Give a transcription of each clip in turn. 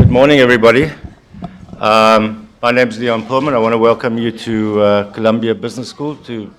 Good morning, everybody. My name is Leon Pullman. I want to welcome you to Columbia Business School on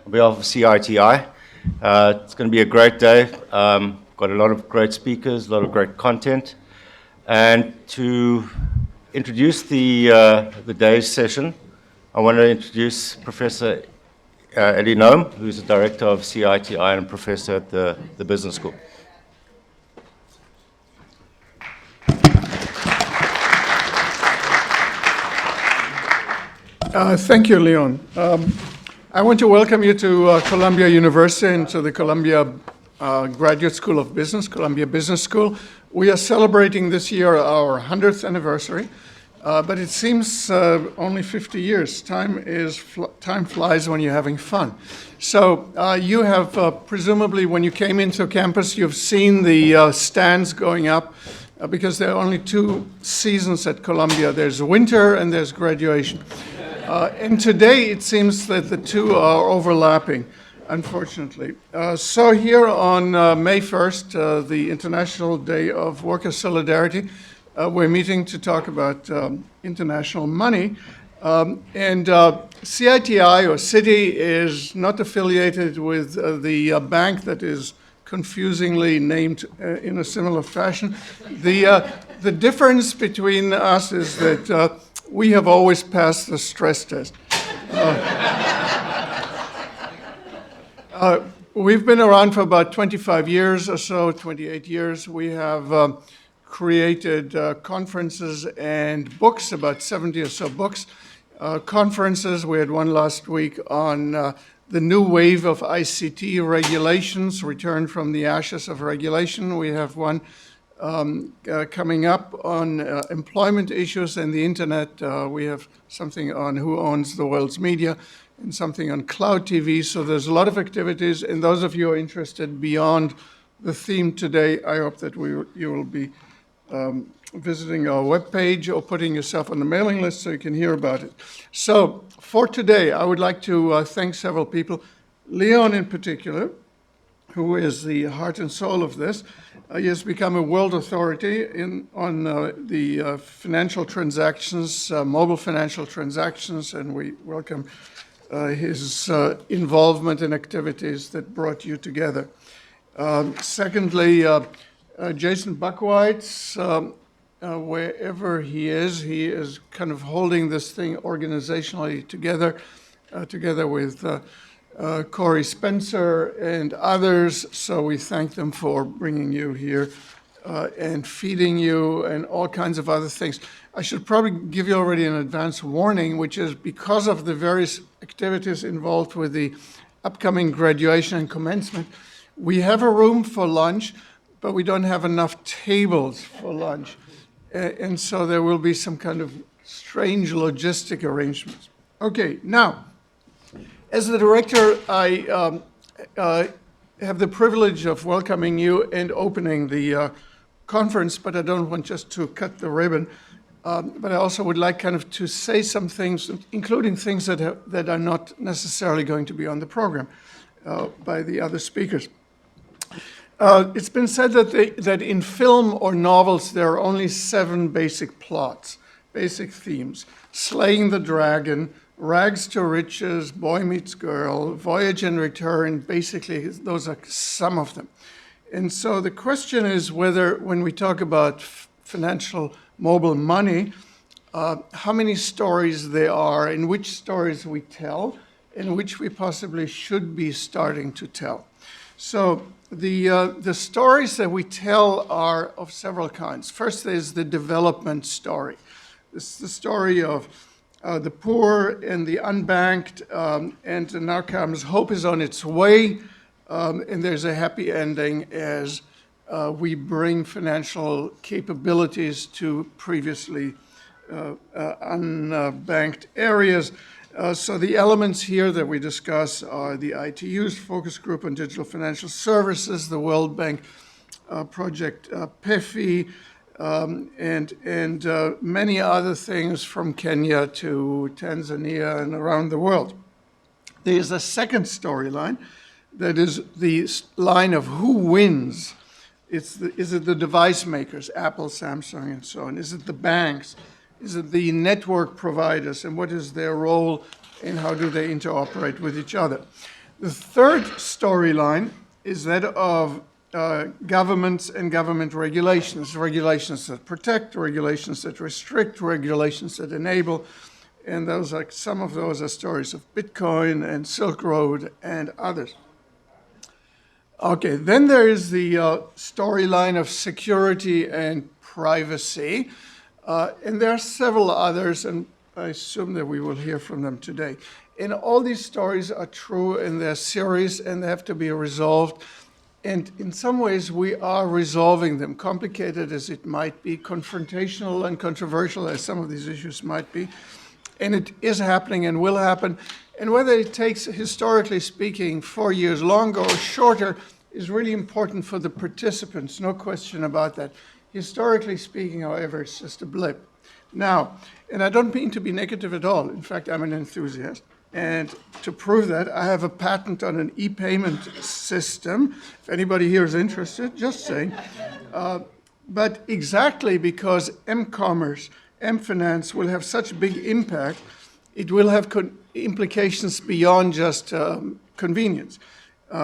behalf of CITI. It's going to be a great day. Got a lot of great speakers, a lot of great content. And to introduce the day's session, I want to introduce Professor Eli Noam, who's the director of CITI and professor at the Business School. Thank you, Leon. I want to welcome you to Columbia University and to the Columbia Graduate School of Business, Columbia Business School. We are celebrating this year our 100th anniversary, but it seems only 50 years. Time flies when you're having fun. So you have presumably, when you came into campus, you've seen the stands going up because there are only two seasons at Columbia. There's winter and there's graduation. And today it seems that the two are overlapping, unfortunately. So here on May 1st, the International Day of Worker Solidarity, we're meeting to talk about international money. And CITI, or Citi, is not affiliated with the bank that is confusingly named in a similar fashion. The difference between us is that we have always passed the stress test. We've been around for about 25 years or so, 28 years. We have created conferences and books, about 70 or so books. Conferences, we had one last week on the new wave of ICT regulations, return from the ashes of regulation. We have one coming up on employment issues and the internet. We have something on who owns the world's media and something on cloud TV. So there's a lot of activities. And those of you who are interested beyond the theme today, I hope that you will be visiting our webpage or putting yourself on the mailing list so you can hear about it. So for today, I would like to thank several people, Leon in particular, who is the heart and soul of this. He has become a world authority on the financial transactions, mobile financial transactions, and we welcome his involvement in activities that brought you together. Secondly, Jason Buckwhite, wherever he is kind of holding this thing organizationally together with Corey Spencer and others, so we thank them for bringing you here and feeding you and all kinds of other things. I should probably give you already an advance warning, which is because of the various activities involved with the upcoming graduation and commencement, we have a room for lunch, but we don't have enough tables for lunch. And so there will be some kind of strange logistic arrangements. Okay, now, as the director, I have the privilege of welcoming you and opening the conference, but I don't want just to cut the ribbon. But I also would like kind of to say some things, including things that are not necessarily going to be on the program by the other speakers. It's been said that in film or novels there are only 7 basic plots, basic themes: slaying the dragon, rags to riches, boy meets girl, voyage and return. Basically, those are some of them. And so the question is whether, when we talk about financial mobile money, how many stories there are, and which stories we tell, and which we possibly should be starting to tell. So the stories that we tell are of several kinds. First, there's the development story. This is the story of the poor and the unbanked, and now comes hope is on its way, and there's a happy ending as we bring financial capabilities to previously unbanked areas. So the elements here that we discuss are the ITU's Focus Group on Digital Financial Services, the World Bank project PEFI, and many other things from Kenya to Tanzania and around the world. There's a second storyline that is the line of who wins Is it the device makers, Apple, Samsung, and so on? Is it the banks? Is it the network providers? And what is their role and how do they interoperate with each other? The third storyline is that of governments and government regulations, regulations that protect, regulations that restrict, regulations that enable. And some of those are stories of Bitcoin and Silk Road and others. Okay, then there is the storyline of security and privacy. And there are several others, and I assume that we will hear from them today. And all these stories are true in their series, and they have to be resolved. And in some ways, we are resolving them, complicated as it might be, confrontational and controversial as some of these issues might be. And it is happening and will happen. And whether it takes, historically speaking, 4 years longer or shorter is really important for the participants, no question about that. Historically speaking, however, it's just a blip. Now, and I don't mean to be negative at all. In fact, I'm an enthusiast. And to prove that, I have a patent on an e-payment system. If anybody here is interested, just saying. But exactly because m-commerce, m-finance will have such big impact, it will have implications beyond just convenience.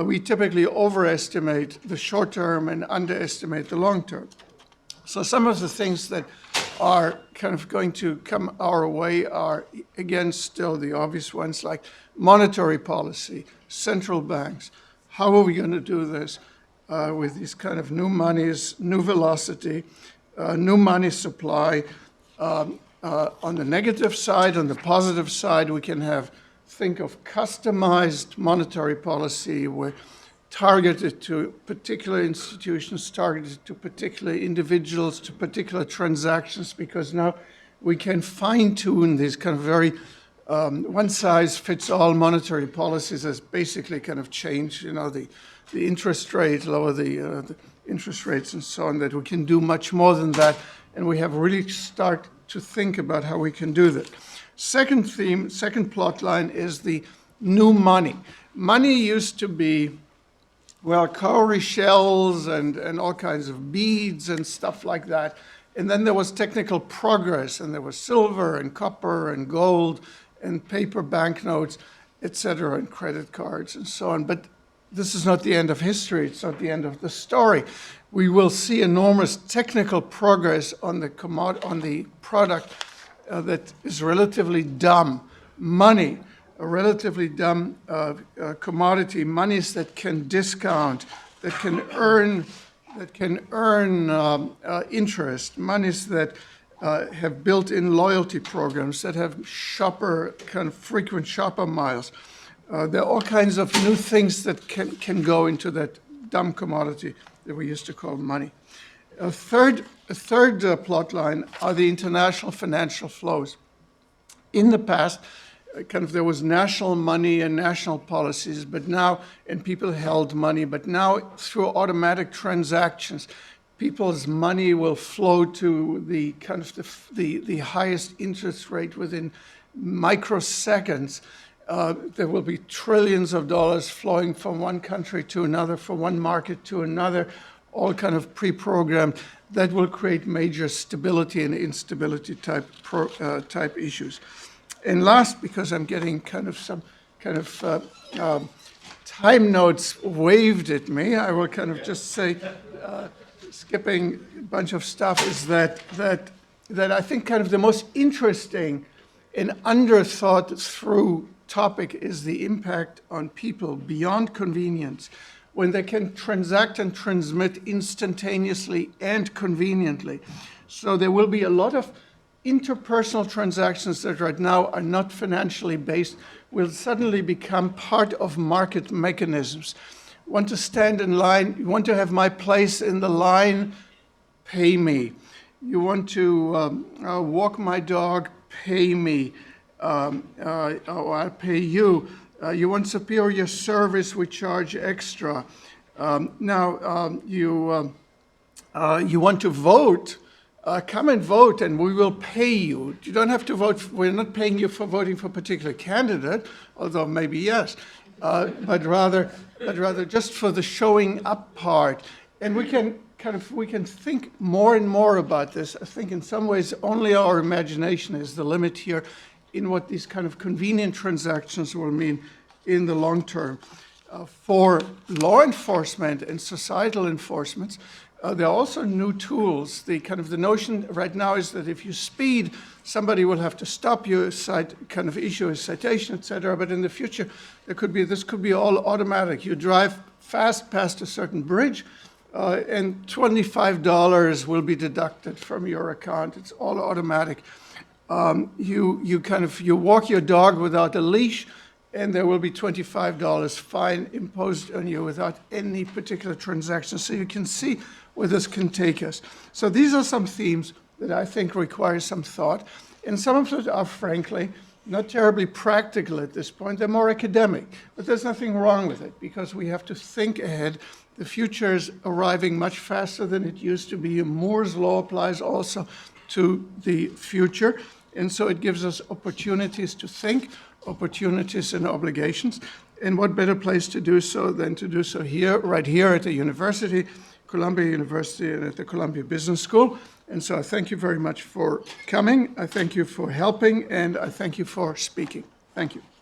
We typically overestimate the short term and underestimate the long term. So some of the things that are kind of going to come our way are, again, still the obvious ones, like monetary policy, central banks. How are we going to do this with these kind of new monies, new velocity, new money supply? On the negative side, on the positive side, we can think of customized monetary policy where targeted to particular institutions, targeted to particular individuals, to particular transactions, because now we can fine-tune these kind of very one-size-fits-all monetary policies as basically kind of change, the interest rate, lower the interest rates and so on, that we can do much more than that, and we have really start to think about how we can do that. Second theme, second plot line is the new money. Money used to be, well, cowrie shells and all kinds of beads and stuff like that. And then there was technical progress, and there was silver and copper and gold and paper banknotes, et cetera, and credit cards and so on. But this is not the end of history. It's not the end of the story. We will see enormous technical progress on the product that is relatively dumb. Money, a relatively dumb commodity, monies that can discount, that can earn interest, monies that have built-in loyalty programs, that have frequent shopper miles. There are all kinds of new things that can go into that dumb commodity that we used to call money. A third plot line are the international financial flows. In the past, there was national money and national policies, but now, and people held money, but now through automatic transactions, people's money will flow to the highest interest rate within microseconds. There will be trillions of dollars flowing from one country to another, from one market to another, all kind of pre-programmed. That will create major stability and instability type issues. And last, because I'm getting some time notes waved at me, I will just say, skipping a bunch of stuff, is that I think the most interesting and underthought through topic is the impact on people beyond convenience, when they can transact and transmit instantaneously and conveniently. So there will be a lot of interpersonal transactions that right now are not financially based, will suddenly become part of market mechanisms. Want to stand in line, you want to have my place in the line, pay me. You want to walk my dog, pay me. Or I'll pay you. You want superior service, we charge extra. You want to vote, come and vote and we will pay you. You don't have to vote. We're not paying you for voting for a particular candidate, although maybe yes, but rather just for the showing up part. And we can we can think more and more about this. I think in some ways only our imagination is the limit here in what these kind of convenient transactions will mean in the long term. For law enforcement and societal enforcement, there are also new tools. The notion right now is that if you speed, somebody will have to stop you, issue a citation, etc. But in the future, this could be all automatic. You drive fast past a certain bridge, and $25 will be deducted from your account. It's all automatic. You walk your dog without a leash, and there will be $25 fine imposed on you without any particular transaction. So you can see where this can take us. So these are some themes that I think require some thought, and some of them are, frankly, not terribly practical at this point. They're more academic, but there's nothing wrong with it, because we have to think ahead. The future is arriving much faster than it used to be. Moore's law applies also to the future, and so it gives us opportunities to think, opportunities and obligations. And what better place to do so than to do so here, right here at the university, Columbia University, and at the Columbia Business School. And so I thank you very much for coming. I thank you for helping, and I thank you for speaking. Thank you.